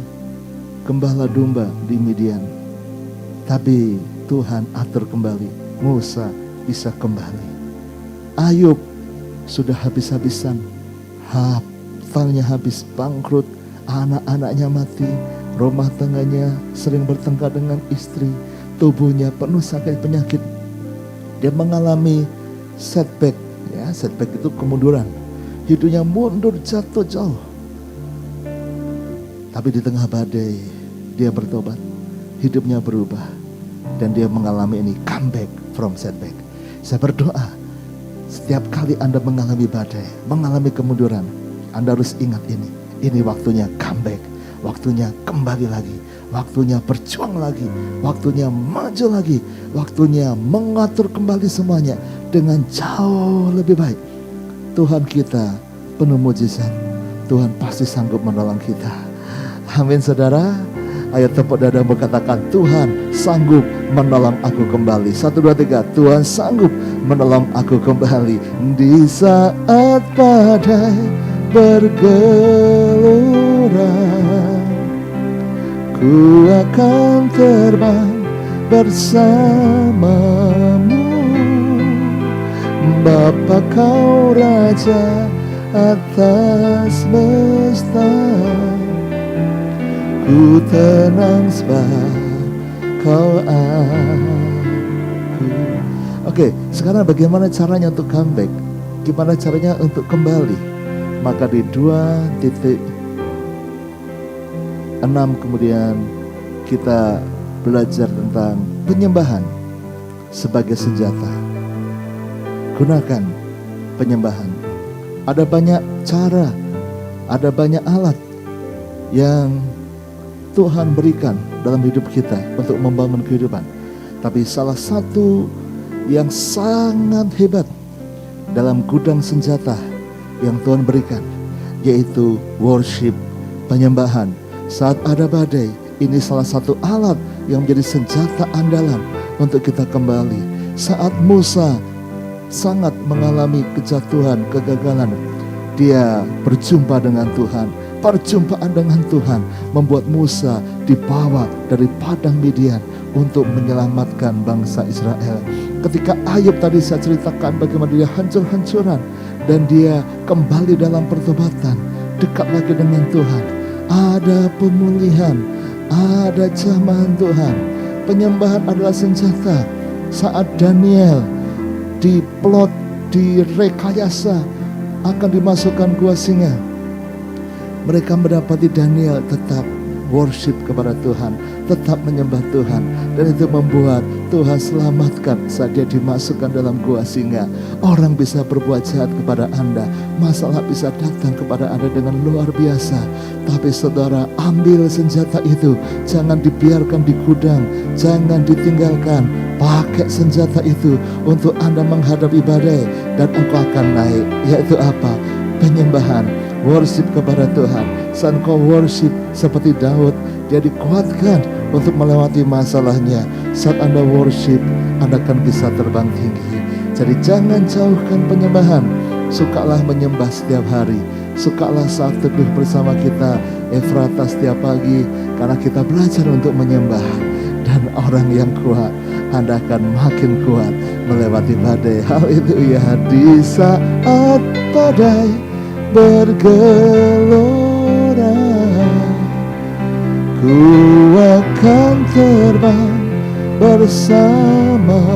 gembala domba di Midian. Tapi Tuhan atur kembali, Musa bisa kembali. Ayub sudah habis-habisan, hartanya habis, bangkrut, anak-anaknya mati, rumah tangganya sering bertengkar dengan istri, tubuhnya penuh sakit penyakit. Dia mengalami setback, ya, setback itu kemunduran. Hidupnya mundur, jatuh jauh. Tapi di tengah badai dia bertobat, hidupnya berubah, dan dia mengalami ini comeback from setback. Saya berdoa, setiap kali Anda mengalami badai, mengalami kemunduran, Anda harus ingat ini. Ini waktunya comeback, waktunya kembali lagi, waktunya berjuang lagi, waktunya maju lagi, waktunya mengatur kembali semuanya dengan jauh lebih baik. Tuhan kita penuh mujizat, Tuhan pasti sanggup menolong kita. Amin saudara. Ayo tepuk dada berkatakan, Tuhan sanggup menolong aku kembali. 1, 2, 3. Tuhan sanggup menolong aku kembali. Di saat badai bergelora, ku akan terbang bersamamu. Bapa kau Raja atas semesta, ku tenang sebab kau aku. Oke, sekarang bagaimana caranya untuk comeback? Gimana caranya untuk kembali? Maka di 2.6 kemudian kita belajar tentang penyembahan sebagai senjata. Gunakan penyembahan. Ada banyak cara, ada banyak alat yang Tuhan berikan dalam hidup kita untuk membangun kehidupan. Tapi salah satu yang sangat hebat dalam gudang senjata yang Tuhan berikan, yaitu worship, penyembahan. Saat ada badai, ini salah satu alat yang menjadi senjata andalan untuk kita kembali. Saat Musa sangat mengalami kejatuhan, kegagalan, dia berjumpa dengan Tuhan. perjumpaan dengan Tuhan membuat Musa dibawa dari padang Midian untuk menyelamatkan bangsa Israel. Ketika Ayub tadi saya ceritakan bagaimana dia hancur-hancuran dan dia kembali dalam pertobatan, dekat lagi dengan Tuhan. Ada pemulihan, ada jamahan Tuhan. Penyembahan adalah senjata. Saat Daniel diplot, direkayasa akan dimasukkan gua singa, mereka mendapati Daniel tetap worship kepada Tuhan, tetap menyembah Tuhan, dan itu membuat Tuhan selamatkan saat dia dimasukkan dalam gua singa. Orang bisa berbuat jahat kepada Anda, masalah bisa datang kepada Anda dengan luar biasa, tapi saudara, ambil senjata itu, jangan dibiarkan di gudang, jangan ditinggalkan. Pakai senjata itu untuk Anda menghadapi badai, dan engkau akan naik. Yaitu apa? Penyembahan, worship kepada Tuhan. Saat engkau worship seperti Daud, dia dikuatkan untuk melewati masalahnya. Saat Anda worship, Anda akan bisa terbang tinggi. Jadi jangan jauhkan penyembahan. Sukalah menyembah setiap hari. Sukalah saat teduh bersama kita Efrata setiap pagi, karena kita belajar untuk menyembah. Dan orang yang kuat, Anda akan makin kuat melewati badai. Haleluya. Di saat badai bergelora, ku akan terbang bersamamu.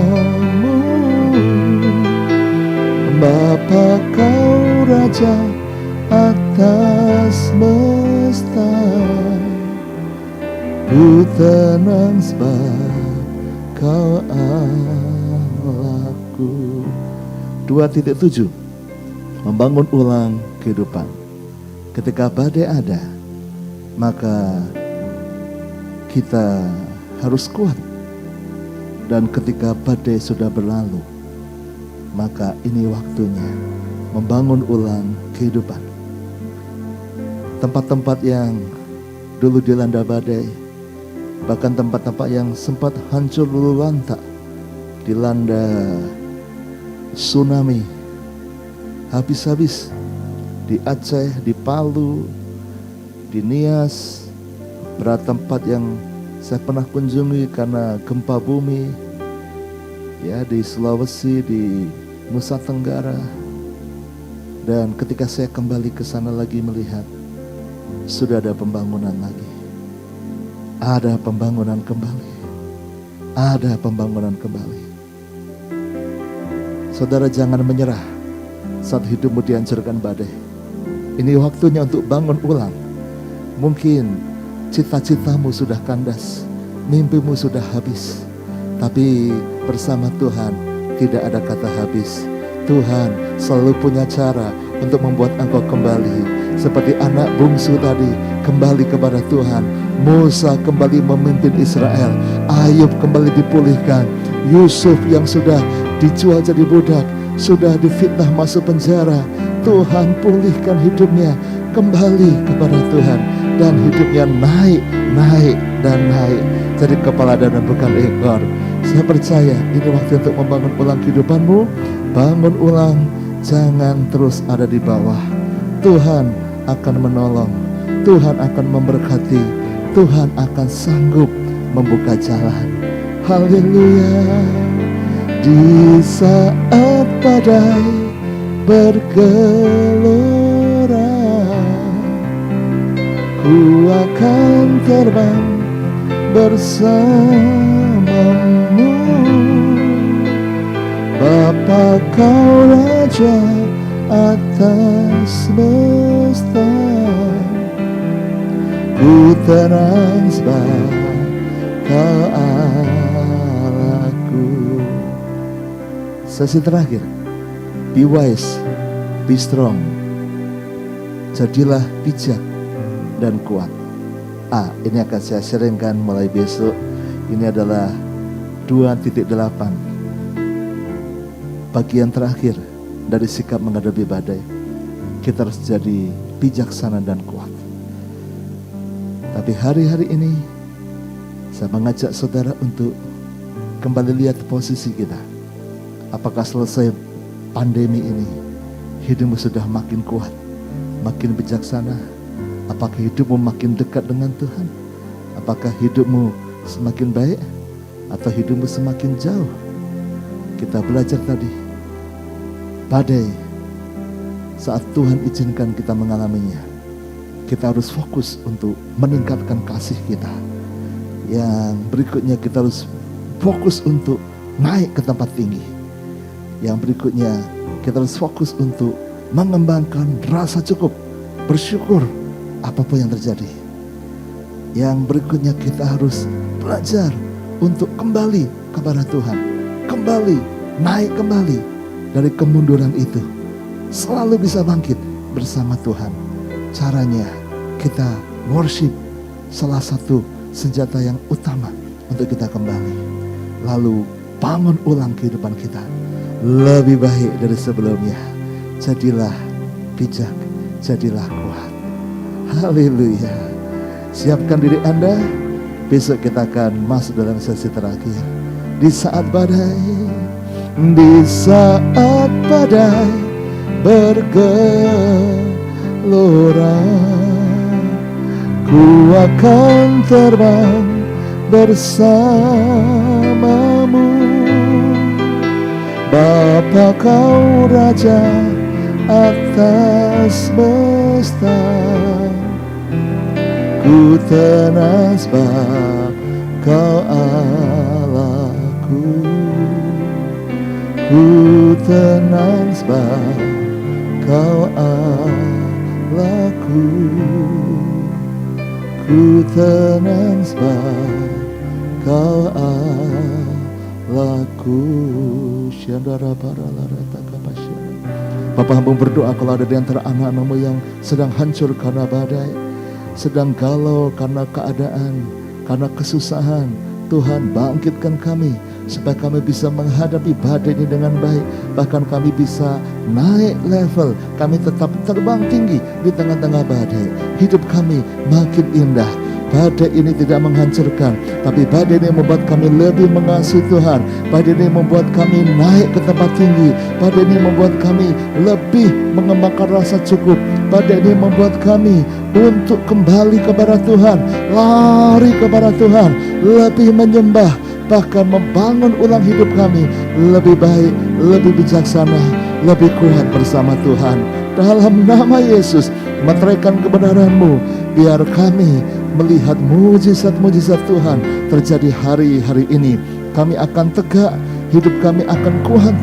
Bapa kau Raja atas semesta, ku tenang sebab kau Allahku. 2.7 Membangun ulang kehidupan. Ketika badai ada, maka kita harus kuat. Dan ketika badai sudah berlalu, maka ini waktunya membangun ulang kehidupan. Tempat-tempat yang dulu dilanda badai, bahkan tempat-tempat yang sempat hancur lulu lantak, dilanda tsunami, habis-habis. Di Aceh, di Palu, di Nias, beberapa tempat yang saya pernah kunjungi karena gempa bumi, ya, di Sulawesi, di Nusa Tenggara. Dan ketika saya kembali ke sana lagi melihat, sudah ada pembangunan lagi. Ada pembangunan kembali. Ada pembangunan kembali. Saudara, jangan menyerah saat hidupmu dihancurkan badai. Ini waktunya untuk bangun ulang. Mungkin cita-citamu sudah kandas, mimpimu sudah habis, tapi bersama Tuhan tidak ada kata habis. Tuhan selalu punya cara untuk membuat engkau kembali. Seperti anak bungsu tadi kembali kepada Tuhan. Musa kembali memimpin Israel. Ayub kembali dipulihkan. Yusuf yang sudah dijual jadi budak, sudah difitnah masuk penjara, Tuhan pulihkan hidupnya, kembali kepada Tuhan, dan hidupnya naik, naik, dan naik. Jadi kepala dan bukan ekor. Saya percaya ini waktu untuk membangun ulang kehidupanmu. Bangun ulang, jangan terus ada di bawah. Tuhan akan menolong, Tuhan akan memberkati, Tuhan akan sanggup membuka jalan. Haleluya. Di saat badai bergelora, ku akan terbang bersamamu. Bapa kau Raja atas semesta, ku tenang sebab kau Allahku. Sesi terakhir, be wise, be strong. Jadilah bijak dan kuat. Ini akan saya sharingkan mulai besok. Ini adalah 2.8, bagian terakhir dari sikap menghadapi badai. Kita harus jadi bijaksana dan kuat. Tapi hari-hari ini saya mengajak saudara untuk kembali lihat posisi kita. Apakah selesai pandemi ini hidupmu sudah makin kuat, makin bijaksana, Apakah hidupmu makin dekat dengan Tuhan? Apakah hidupmu semakin baik atau hidupmu semakin jauh? Kita belajar tadi, badai saat Tuhan izinkan kita mengalaminya, kita harus fokus untuk meningkatkan kasih kita. Yang berikutnya kita harus fokus untuk naik ke tempat tinggi. Yang berikutnya kita harus fokus untuk mengembangkan rasa cukup, bersyukur apapun yang terjadi. Yang berikutnya kita harus belajar untuk kembali kepada Tuhan, kembali, naik kembali dari kemunduran itu, selalu bisa bangkit bersama Tuhan. Caranya kita worship, salah satu senjata yang utama untuk kita kembali. Lalu bangun ulang kehidupan kita lebih baik dari sebelumnya. Jadilah bijak, jadilah kuat. Haleluya. Siapkan diri Anda. Besok kita akan masuk dalam sesi terakhir. Di saat badai bergelora, ku akan terbang bersamamu. Bapa kau Raja atas semesta, ku tenang sebab kau Allahku. Ku tenang sebab kau Allahku. Ku tenang sebab kau Allahku. Syandara paralara takapasya. Bapa, hamba berdoa kalau ada di antara anak-anakmu yang sedang hancur karena badai, sedang galau karena keadaan, karena kesusahan, Tuhan bangkitkan kami supaya kami bisa menghadapi badai ini dengan baik. Bahkan kami bisa naik level, kami tetap terbang tinggi di tengah-tengah badai. Hidup kami makin indah. Badai ini tidak menghancurkan, tapi badai ini membuat kami lebih mengasihi Tuhan. Badai ini membuat kami naik ke tempat tinggi. Badai ini membuat kami lebih mengembangkan rasa cukup. Badai ini membuat kami untuk kembali kepada Tuhan, lari kepada Tuhan, lebih menyembah, bahkan membangun ulang hidup kami lebih baik, lebih bijaksana, lebih kuat bersama Tuhan. Dalam nama Yesus, meteraikan kebenaran-Mu, biar kami melihat mujizat-mujizat Tuhan terjadi hari-hari ini. Kami akan tegak, hidup kami akan kuat,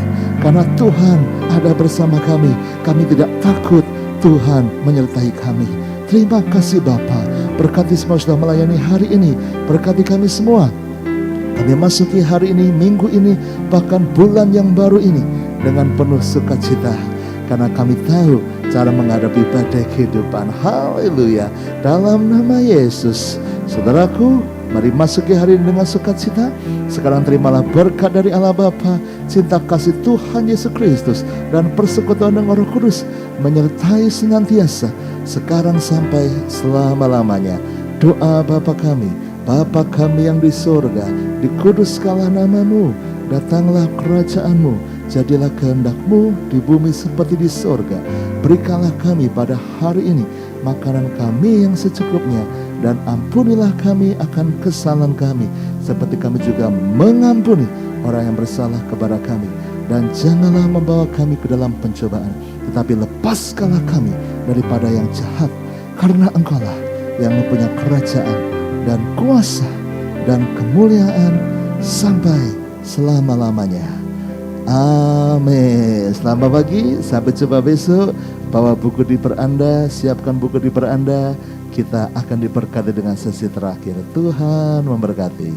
karena Tuhan ada bersama kami. Kami tidak takut, Tuhan menyertai kami. Terima kasih Bapa. Berkati semua sudah melayani hari ini. Berkati kami semua. Kami masuki hari ini, minggu ini, bahkan bulan yang baru ini dengan penuh sukacita. Karena kami tahu cara menghadapi badai kehidupan. Haleluya. Dalam nama Yesus. Saudaraku, mari masuki hari ini dengan sukacita. Sekarang terimalah berkat dari Allah Bapa, cinta kasih Tuhan Yesus Kristus, dan persekutuan dengan Roh Kudus menyertai senantiasa sekarang sampai selama-lamanya. Doa Bapa kami yang di sorga, dikuduskanlah nama-Mu, datanglah kerajaan-Mu, jadilah kehendak-Mu di bumi seperti di sorga. Berikanlah kami pada hari ini makanan kami yang secukupnya, dan ampunilah kami akan kesalahan kami, seperti kami juga mengampuni orang yang bersalah kepada kami. Dan janganlah membawa kami ke dalam pencobaan, tetapi lepaskanlah kami daripada yang jahat, karena Engkau-lah yang mempunyai kerajaan dan kuasa dan kemuliaan sampai selama-lamanya. Amin. Selamat pagi, sampai jumpa besok. Bawa buku diper Anda, siapkan buku diper Anda. Kita akan diberkati dengan sesi terakhir. Tuhan memberkati.